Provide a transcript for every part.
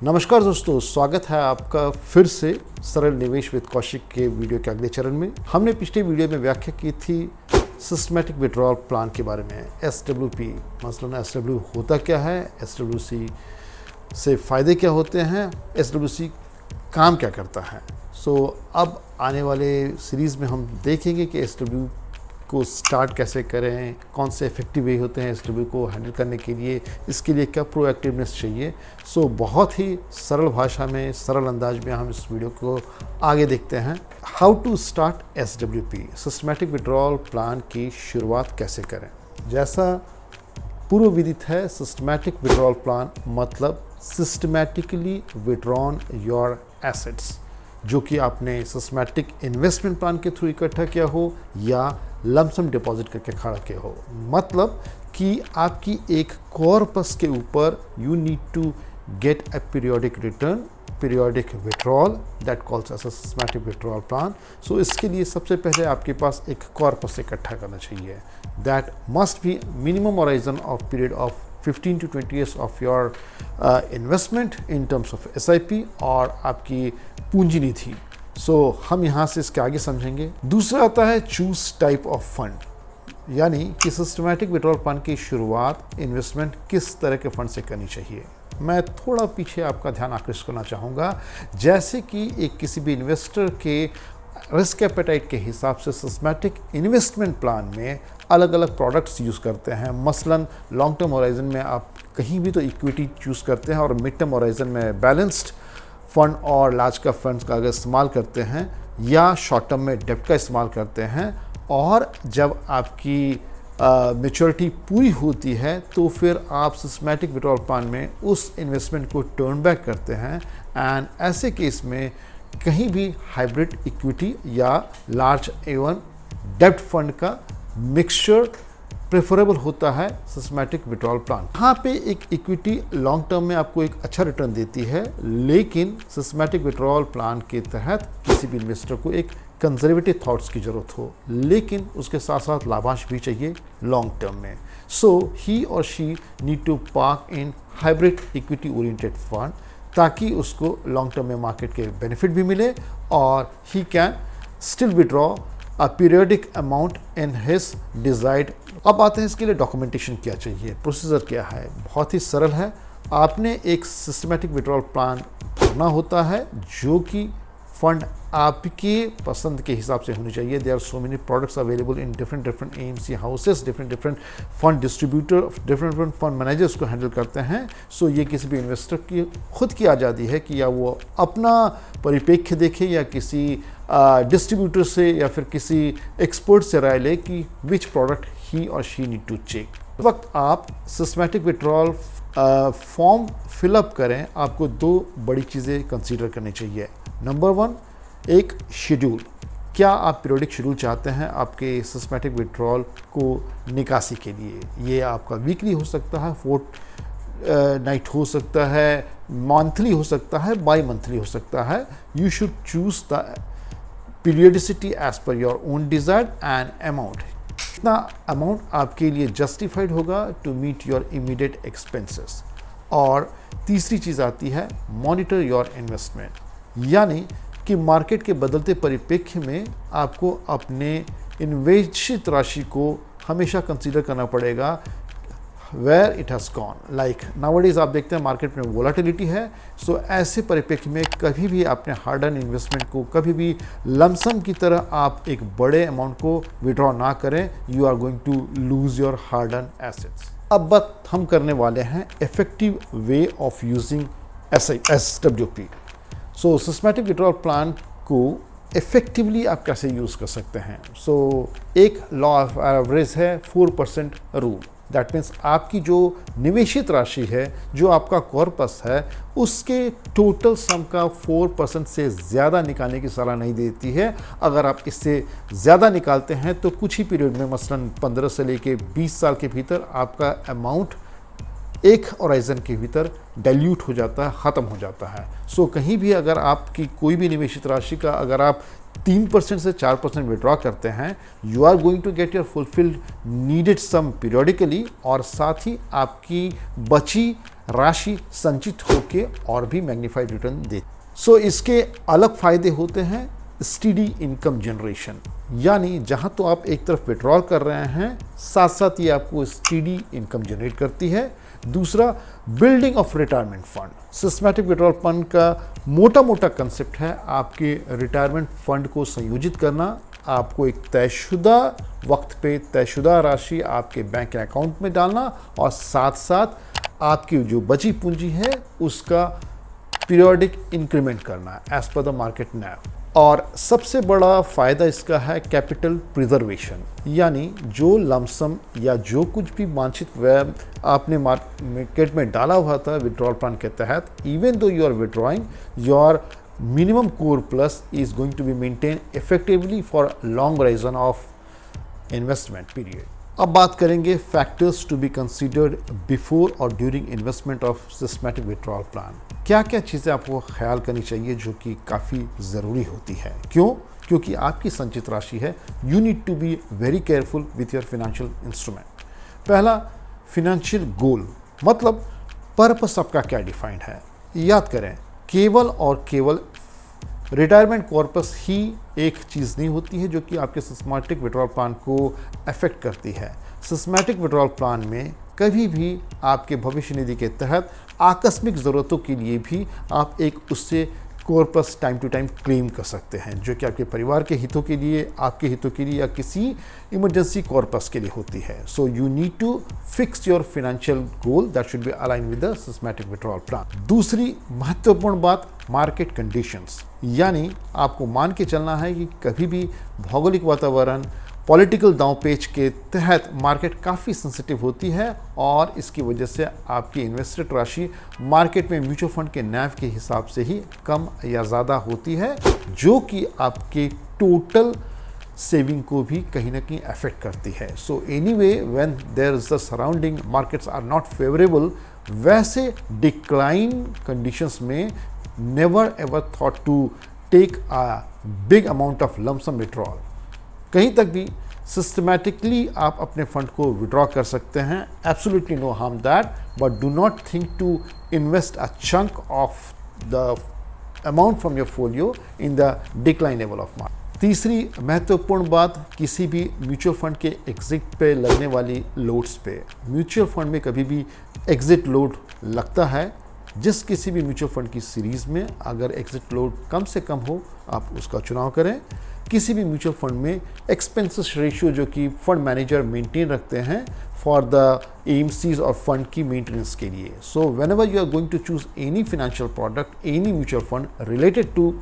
नमस्कार दोस्तों, स्वागत है आपका फिर से सरल निवेश विद कौशिक के वीडियो के अगले चरण में। हमने पिछले वीडियो में व्याख्या की थी सिस्टमैटिक विड्रॉल प्लान के बारे में, SWP। मसलन SW होता क्या है, SWC से फ़ायदे क्या होते हैं, SWC काम क्या करता है। अब आने वाले सीरीज़ में हम देखेंगे कि SW को स्टार्ट कैसे करें, कौन से इफेक्टिव वे होते हैं SW को हैंडल करने के लिए, इसके लिए क्या प्रोएक्टिवनेस चाहिए। बहुत ही सरल भाषा में, सरल अंदाज में हम इस वीडियो को आगे देखते हैं। How to start SWP, systematic withdrawal plan की शुरुआत कैसे करें। जैसा पूर्व विदित है, सिस्टमैटिक विड्रॉल प्लान मतलब सिस्टमैटिकली विड्रॉन योर एसेट्स, जो कि आपने सिस्टमैटिक इन्वेस्टमेंट प्लान के थ्रू इकट्ठा किया हो या लमसम डिपॉजिट करके खड़ा किया हो। मतलब कि आपकी एक कॉर्पस के ऊपर you need to get a periodic return, periodic withdrawal, that calls as a systematic withdrawal plan. इसके लिए सबसे पहले आपके पास एक कॉर्पस इकट्ठा करना चाहिए। That must be minimum horizon of period of 15 to 20 years of your investment in terms of SIP और आपकी पूंजी निधि। हम यहाँ से इसके आगे समझेंगे। दूसरा आता है चूज टाइप ऑफ फंड, यानी कि सिस्टमैटिक विड्रॉल प्लान की शुरुआत इन्वेस्टमेंट किस तरह के फंड से करनी चाहिए। मैं थोड़ा पीछे आपका ध्यान आकृष्ट करना चाहूँगा। जैसे कि एक किसी भी इन्वेस्टर के रिस्क एपेटाइट के हिसाब से सिस्टमैटिक इन्वेस्टमेंट प्लान में अलग अलग प्रोडक्ट्स यूज़ करते हैं। मसलन लॉन्ग टर्म होराइजन में आप कहीं भी तो इक्विटी चूज़ करते हैं और मिड टर्म होराइजन में बैलेंस्ड फंड और लार्ज कैप फंड्स का अगर इस्तेमाल करते हैं, या शॉर्ट टर्म में डेब्ट का इस्तेमाल करते हैं। और जब आपकी मैच्योरिटी पूरी होती है तो फिर आप सिस्टमैटिक विड्रॉल प्लान में उस इन्वेस्टमेंट को टर्न बैक करते हैं। एंड ऐसे केस में कहीं भी हाइब्रिड इक्विटी या लार्ज एवन डेब्ट फंड का मिक्सचर प्रेफरेबल होता है सिस्टमैटिक विड्रॉल प्लान। यहाँ पे एक इक्विटी लॉन्ग टर्म में आपको एक अच्छा रिटर्न देती है, लेकिन सिस्टमैटिक विड्रॉल प्लान के तहत किसी भी इन्वेस्टर को एक कंजर्वेटिव थॉट्स की ज़रूरत हो, लेकिन उसके साथ साथ लाभांश भी चाहिए लॉन्ग टर्म में। ही और she need to park in hybrid equity oriented fund, ताकि उसको लॉन्ग टर्म में मार्केट के बेनिफिट भी मिले और he can still withdraw a periodic amount in his desired. अब आते हैं इसके लिए डॉक्यूमेंटेशन क्या चाहिए, प्रोसीजर क्या है। बहुत ही सरल है। आपने एक सिस्टमैटिक विड्रॉल प्लान करना होता है जो कि फंड आपके पसंद के हिसाब से होनी चाहिए। There are so many products available in different AMC houses, different fund distributor, different fund managers को हैंडल करते हैं। ये किसी भी इन्वेस्टर की खुद की आज़ादी है कि या वो अपना परिप्रेक्ष्य देखे या किसी डिस्ट्रीब्यूटर से या फिर किसी एक्सपर्ट से राय ले कि विच प्रोडक्ट ही और शी नीड टू चेक। इस वक्त आप सिस्टमैटिक विड्रॉल फॉर्म फिलअप करें, आपको दो बड़ी चीज़ें कंसीडर करनी चाहिए। नंबर 1, एक शेड्यूल। क्या आप पीरियोडिक शेड्यूल चाहते हैं आपके सिस्टमैटिक विड्रॉल को निकासी के लिए। ये आपका वीकली हो सकता है, फोर्टनाइट हो सकता है, मंथली हो सकता है, बाई मंथली हो सकता है। You should choose the periodicity as per your own desire and amount. कितना अमाउंट आपके लिए जस्टिफाइड होगा to meet your immediate expenses. और तीसरी चीज़ आती है मॉनिटर योर इन्वेस्टमेंट, यानी कि मार्केट के बदलते परिप्रेक्ष्य में आपको अपने इन्वेस्टित राशि को हमेशा कंसीडर करना पड़ेगा where it has gone. Like nowadays आप देखते हैं मार्केट में वोलाटिलिटी है। ऐसे परिप्रेक्ष्य में कभी भी अपने हार्ड अर्न इन्वेस्टमेंट को कभी भी लमसम की तरह आप एक बड़े अमाउंट को विड्रॉ ना करें। You are going to lose your hard earn assets. अब बात हम करने वाले हैं effective way of using SWP। Systematic withdrawal plan को इफेक्टिवली आप कैसे यूज़ कर सकते हैं। एक लॉ ऑफ एवरेज है 4% रूल। दैट मीन्स आपकी जो निवेशित राशि है, जो आपका कॉर्पस है, उसके टोटल सम का 4% से ज़्यादा निकालने की सलाह नहीं देती है। अगर आप इससे ज़्यादा निकालते हैं तो कुछ ही पीरियड में, मसलन 15 से लेके 20 साल के भीतर आपका अमाउंट एक होराइजन के भीतर डाइल्यूट हो जाता है, ख़त्म हो जाता है। कहीं भी अगर आपकी कोई भी निवेशित राशि का अगर आप 3% से 4% विड्रॉ करते हैं, you are going to get your fulfilled needed sum periodically, और साथ ही आपकी बची राशि संचित होकर और भी मैग्नीफाइड रिटर्न दे। सो इसके अलग फायदे होते हैं। स्टडी इनकम जनरेशन, यानी जहां तो आप एक तरफ विड्रॉल कर रहे हैं, साथ साथ ये आपको स्टडी इनकम जनरेट करती है। दूसरा, building of retirement fund. Systematic withdrawal fund का मोटा मोटा कंसेप्ट है आपके रिटायरमेंट फंड को संयोजित करना। आपको एक तयशुदा वक्त पे तयशुदा राशि आपके बैंक अकाउंट में डालना और साथ साथ आपकी जो बची पूंजी है उसका पीरियोडिक इंक्रीमेंट करना एज पर द मार्केट नैव। और सबसे बड़ा फ़ायदा इसका है कैपिटल प्रिजर्वेशन, यानी जो लमसम या जो कुछ भी वांछित व्यय आपने मार्केट में डाला हुआ था विड्रॉल प्लान के तहत, even though you are withdrawing, your minimum core plus is going to be maintained effectively for long horizon of investment period. अब बात करेंगे factors to be considered before और during investment of systematic withdrawal plan. क्या क्या चीज़ें आपको ख्याल करनी चाहिए जो कि काफ़ी ज़रूरी होती है। क्यों? क्योंकि आपकी संचित राशि है। You need to be very careful with your financial instrument. पहला, फिनेंशियल गोल, मतलब पर्पस आपका क्या डिफाइंड है। याद करें, केवल और केवल रिटायरमेंट कॉर्पस ही एक चीज़ नहीं होती है जो कि आपके सिस्टमैटिक विड्रॉल प्लान को अफेक्ट करती है। सिस्टमैटिक विड्रॉल प्लान में कभी भी आपके भविष्य निधि के तहत आकस्मिक ज़रूरतों के लिए भी आप एक उससे corpus time to time claim कर सकते हैं, जो कि आपके परिवार के हितों के लिए, आपके हितों के लिए या किसी इमरजेंसी कॉर्पस के लिए होती है। So you need to fix your financial goal that should be align with the systematic withdrawal plan. दूसरी महत्वपूर्ण बात, मार्केट कंडीशंस, यानी आपको मान के चलना है कि कभी भी भौगोलिक वातावरण, पॉलिटिकल दांवपेच के तहत मार्केट काफ़ी सेंसिटिव होती है और इसकी वजह से आपकी इन्वेस्टेड राशि मार्केट में म्यूचुअल फंड के नैव के हिसाब से ही कम या ज़्यादा होती है, जो कि आपके टोटल सेविंग को भी कहीं ना कहीं अफेक्ट करती है। So anyway, when there is the surrounding markets are not favourable, वैसे डिक्लाइन कंडीशंस में never ever thought to take a big amount of lump sum withdrawal. कहीं तक भी सिस्टमैटिकली आप अपने फंड को विड्रॉ कर सकते हैं, absolutely no harm that, but do not think to invest a chunk of the amount from your folio in the decline level of market. तीसरी महत्वपूर्ण बात, किसी भी म्यूचुअल फंड के एग्जिट पे लगने वाली लोड्स पे। म्यूचुअल फंड में कभी भी एग्जिट लोड लगता है। जिस किसी भी म्यूचुअल फंड की सीरीज़ में अगर एग्जिट लोड कम से कम हो, आप उसका चुनाव करें। किसी भी म्यूचुअल फंड में एक्सपेंसेस रेशियो जो कि फंड मैनेजर मेंटेन रखते हैं फॉर द एएमसीज और फंड की मेंटेनेंस के लिए। So whenever you are going to choose any financial product, any mutual fund related to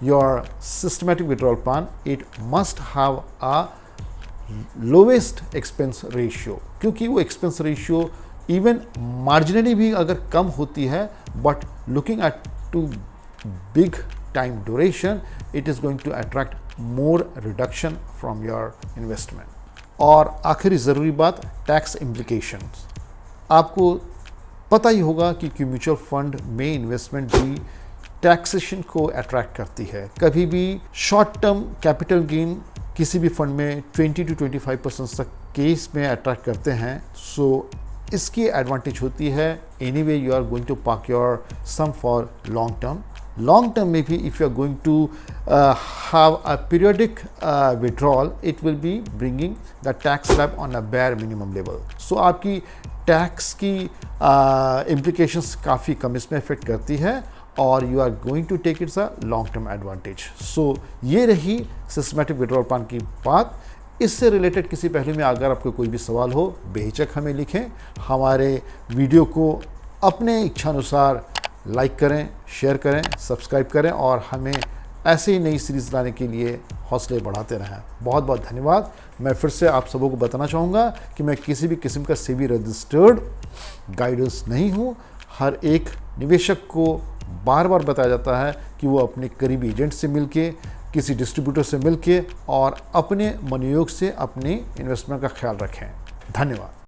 your systematic withdrawal plan, it must have a lowest expense ratio, क्योंकि वो expense ratio even marginally भी अगर कम होती है, but looking at to big time duration, it is going to attract more reduction from your investment. और आखिरी ज़रूरी बात, टैक्स implications। आपको पता ही होगा कि म्यूचुअल फंड में इन्वेस्टमेंट भी टैक्सेशन को अट्रैक्ट करती है। कभी भी शॉर्ट टर्म कैपिटल गेन किसी भी फंड में 20 to 25% तक केस में अट्रैक्ट करते हैं। सो इसकी एडवांटेज होती है, anyway you are going to park your sum for long term. Long term में भी if you are going to have a periodic withdrawal, it will be bringing the tax slab on a bare minimum level. So आपकी tax की implications काफ़ी कम इसमें effect करती है और you are going to take its a long term advantage. So ये रही systematic withdrawal plan की बात। इससे रिलेटेड किसी पहलू में अगर आपको कोई भी सवाल हो, बेहिचक हमें लिखें। हमारे वीडियो को अपने इच्छानुसार लाइक करें, शेयर करें, सब्सक्राइब करें और हमें ऐसे ही नई सीरीज़ लाने के लिए हौसले बढ़ाते रहें। बहुत बहुत धन्यवाद। मैं फिर से आप सबों को बताना चाहूँगा कि मैं किसी भी किस्म का सेबी रजिस्टर्ड गाइडेंस नहीं हूँ। हर एक निवेशक को बार बार बताया जाता है कि वो अपने करीबी एजेंट से मिलके, किसी डिस्ट्रीब्यूटर से मिलके और अपने मनोयोग से अपने इन्वेस्टमेंट का ख्याल रखें। धन्यवाद।